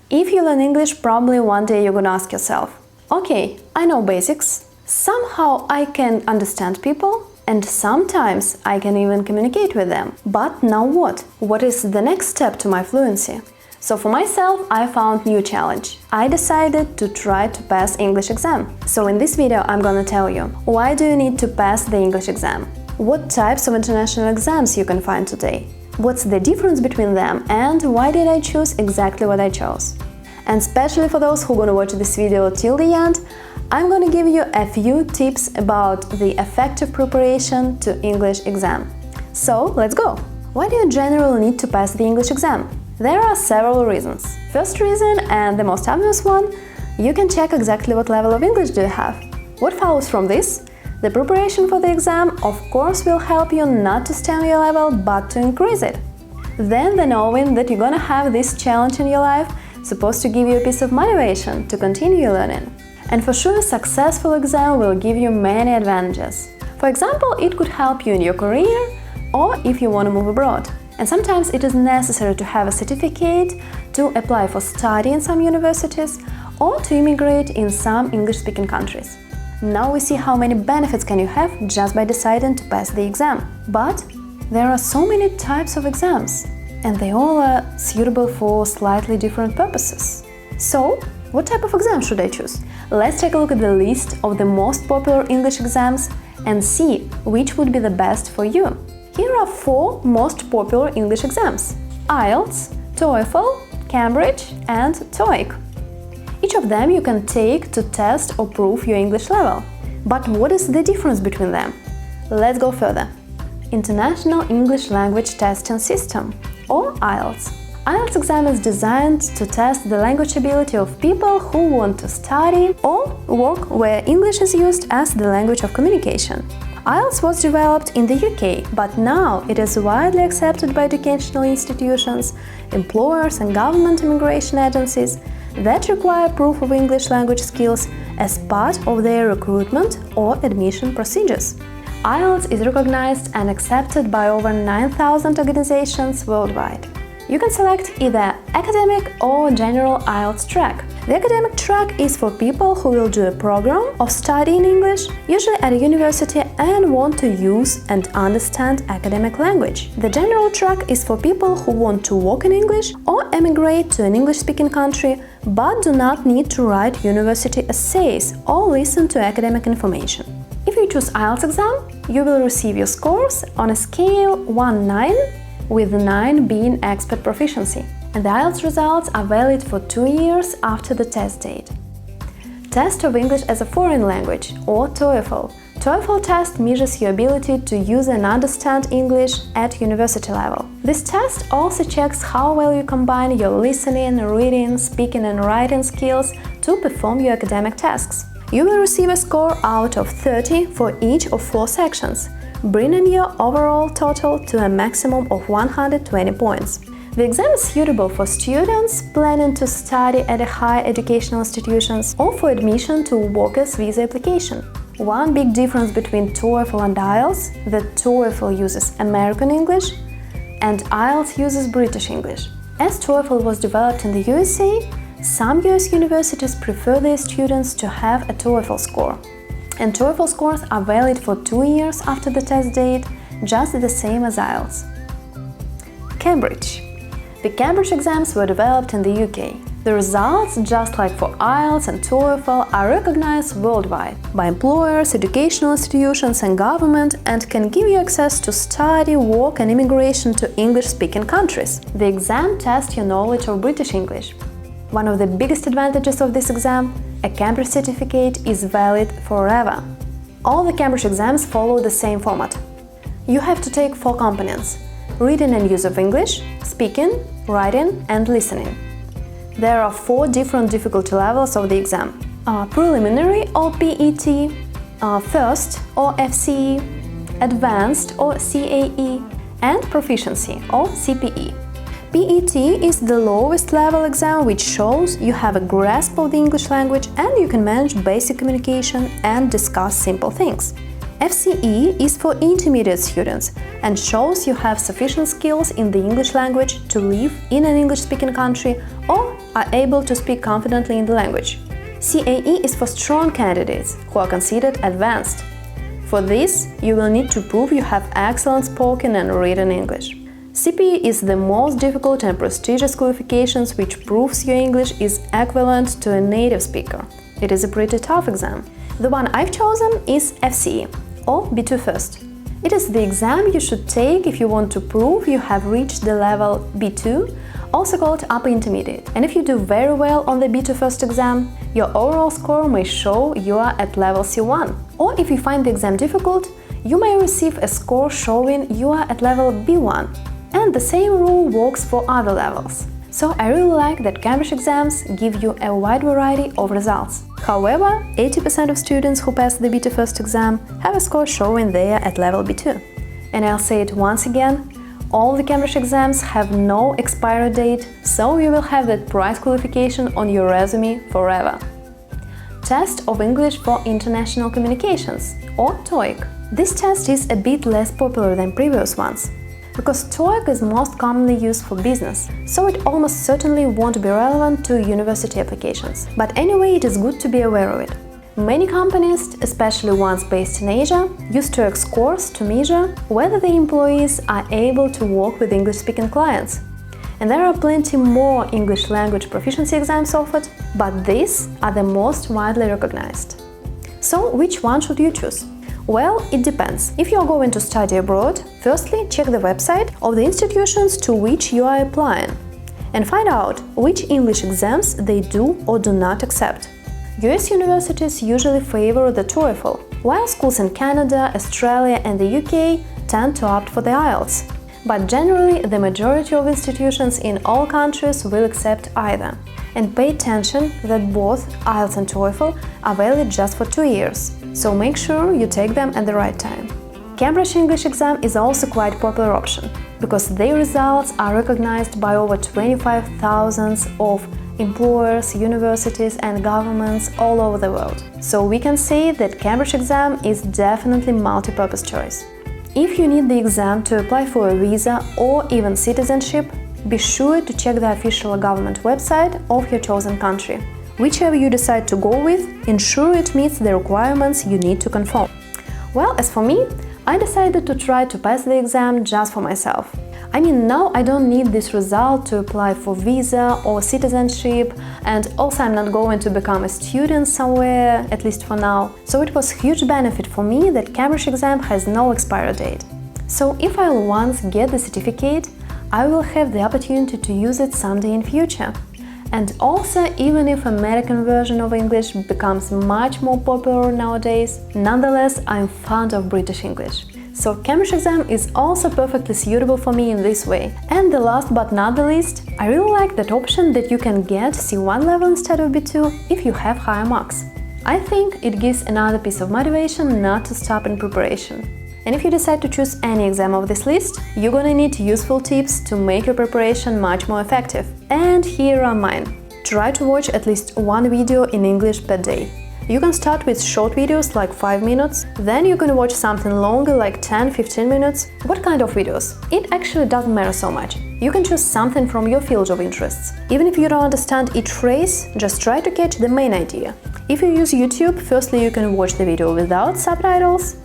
If you learn English, probably one day you're gonna ask yourself, okay, I know basics, somehow I can understand people, and sometimes I can even communicate with them. But now what? What is the next step to my fluency? So for myself, I found new challenge. I decided to try to pass English exam. So in this video, I'm gonna tell you, why do you need to pass the English exam? What types of international exams you can find today? What's the difference between them, and why did I choose exactly what I chose? And especially for those who are gonna watch this video till the end, I'm gonna give you a few tips about the effective preparation to English exam. So let's go! Why do you generally need to pass the English exam? There are several reasons. First reason, and the most obvious one, you can check exactly what level of English do you have. What follows from this? The preparation for the exam, of course, will help you not to stay on your level, but to increase it. Then the knowing that you're gonna have this challenge in your life supposed to give you a piece of motivation to continue learning. And for sure, a successful exam will give you many advantages. For example, it could help you in your career or if you want to move abroad. And sometimes it is necessary to have a certificate to apply for study in some universities or to immigrate in some English-speaking countries. Now we see how many benefits can you have just by deciding to pass the exam. But there are so many types of exams, and they all are suitable for slightly different purposes. So, what type of exam should I choose? Let's take a look at the list of the most popular English exams and see which would be the best for you. Here are 4 most popular English exams: IELTS, TOEFL, Cambridge, and TOEIC. Each of them you can take to test or prove your English level. But what is the difference between them? Let's go further. International English Language Testing System, or IELTS. IELTS exam is designed to test the language ability of people who want to study or work where English is used as the language of communication. IELTS was developed in the UK, but now it is widely accepted by educational institutions, employers and government immigration agencies that require proof of English language skills as part of their recruitment or admission procedures. IELTS is recognized and accepted by over 9,000 organizations worldwide. You can select either academic or general IELTS track. The academic track is for people who will do a program of study in English, usually at a university, and want to use and understand academic language. The general track is for people who want to work in English or emigrate to an English-speaking country, but do not need to write university essays or listen to academic information. If you choose IELTS exam, you will receive your scores on a scale 1-9, with 9 being expert proficiency. And the IELTS results are valid for 2 years after the test date. Test of English as a foreign language, or TOEFL. TOEFL test measures your ability to use and understand English at university level. This test also checks how well you combine your listening, reading, speaking and writing skills to perform your academic tasks. You will receive a score out of 30 for each of 4 sections, bringing your overall total to a maximum of 120 points. The exam is suitable for students planning to study at higher educational institutions or for admission to workers' visa application. One big difference between TOEFL and IELTS is that TOEFL uses American English and IELTS uses British English. As TOEFL was developed in the USA, some US universities prefer their students to have a TOEFL score. And TOEFL scores are valid for 2 years after the test date, just the same as IELTS. Cambridge. The Cambridge exams were developed in the UK. The results, just like for IELTS and TOEFL, are recognized worldwide by employers, educational institutions and government, and can give you access to study, work and immigration to English-speaking countries. The exam tests your knowledge of British English. One of the biggest advantages of this exam, a Cambridge certificate is valid forever. All the Cambridge exams follow the same format. You have to take 4 components: reading and use of English, speaking, writing and listening. There are 4 different difficulty levels of the exam: preliminary or PET, first or FCE, advanced or CAE, and proficiency or CPE. PET is the lowest level exam, which shows you have a grasp of the English language and you can manage basic communication and discuss simple things. FCE is for intermediate students and shows you have sufficient skills in the English language to live in an English-speaking country or are able to speak confidently in the language. CAE is for strong candidates who are considered advanced. For this, you will need to prove you have excellent spoken and written English. CPE is the most difficult and prestigious qualifications which proves your English is equivalent to a native speaker. It is a pretty tough exam. The one I've chosen is FCE, or B2 First. It is the exam you should take if you want to prove you have reached the level B2, also called Upper Intermediate. And if you do very well on the B2 First exam, your overall score may show you are at level C1. Or if you find the exam difficult, you may receive a score showing you are at level B1. And the same rule works for other levels. So I really like that Cambridge exams give you a wide variety of results. However, 80% of students who pass the B2 First exam have a score showing they are at level B2. And I'll say it once again, all the Cambridge exams have no expiry date, so you will have that prize qualification on your resume forever. Test of English for International Communications, or TOEIC. This test is a bit less popular than previous ones, because TOEIC is most commonly used for business, so it almost certainly won't be relevant to university applications. But anyway, it is good to be aware of it. Many companies, especially ones based in Asia, use TOEIC scores to measure whether the employees are able to work with English-speaking clients. And there are plenty more English language proficiency exams offered, but these are the most widely recognized. So, which one should you choose? Well, it depends. If you are going to study abroad, firstly check the website of the institutions to which you are applying and find out which English exams they do or do not accept. US universities usually favor the TOEFL, while schools in Canada, Australia and the UK tend to opt for the IELTS. But generally, the majority of institutions in all countries will accept either. And pay attention that both IELTS and TOEFL are valid just for 2 years, so make sure you take them at the right time. Cambridge English exam is also quite a popular option, because their results are recognized by over 25,000 of employers, universities and governments all over the world. So we can say that Cambridge exam is definitely multi-purpose choice. If you need the exam to apply for a visa or even citizenship, be sure to check the official government website of your chosen country. Whichever you decide to go with, ensure it meets the requirements you need to conform. Well, as for me, I decided to try to pass the exam just for myself. I mean, now I don't need this result to apply for visa or citizenship, and also I'm not going to become a student somewhere, at least for now. So it was a huge benefit for me that Cambridge exam has no expiry date. So if I'll once get the certificate, I will have the opportunity to use it someday in future. And also, even if American version of English becomes much more popular nowadays, nonetheless, I'm fond of British English. So Cambridge exam is also perfectly suitable for me in this way. And the last but not the least, I really like that option that you can get C1 level instead of B2 if you have higher marks. I think it gives another piece of motivation not to stop in preparation. And if you decide to choose any exam of this list, you're gonna need useful tips to make your preparation much more effective. And here are mine. Try to watch at least one video in English per day. You can start with short videos like 5 minutes, then you're gonna watch something longer like 10-15 minutes. What kind of videos? It actually doesn't matter so much. You can choose something from your field of interests. Even if you don't understand each phrase, just try to catch the main idea. If you use YouTube, firstly you can watch the video without subtitles,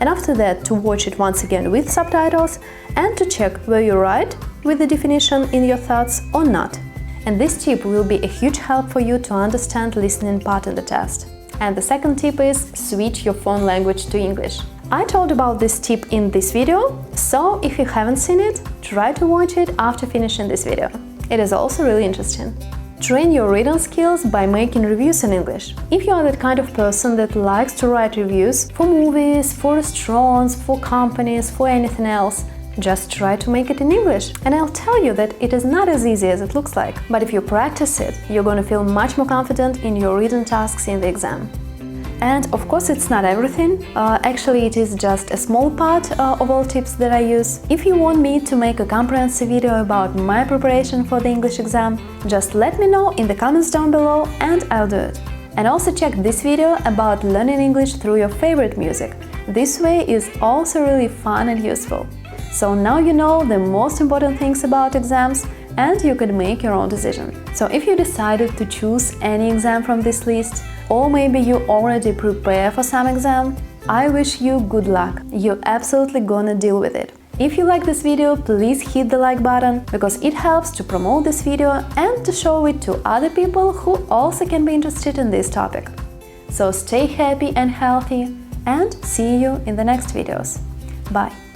and after that to watch it once again with subtitles and to check were you right with the definition in your thoughts or not. And this tip will be a huge help for you to understand listening part in the test. And the second tip is switch your phone language to English. I told about this tip in this video, so if you haven't seen it, try to watch it after finishing this video. It is also really interesting. Train your reading skills by making reviews in English. If you are that kind of person that likes to write reviews for movies, for restaurants, for companies, for anything else, just try to make it in English. And I'll tell you that it is not as easy as it looks like. But if you practice it, you're going to feel much more confident in your reading tasks in the exam. And of course it's not everything, actually it is just a small part of all tips that I use. If you want me to make a comprehensive video about my preparation for the English exam, just let me know in the comments down below and I'll do it. And also check this video about learning English through your favorite music. This way is also really fun and useful. So now you know the most important things about exams, and you could make your own decision. So if you decided to choose any exam from this list, or maybe you already prepare for some exam, I wish you good luck. You're absolutely gonna deal with it. If you like this video, please hit the like button, because it helps to promote this video and to show it to other people who also can be interested in this topic. So stay happy and healthy, and see you in the next videos. Bye!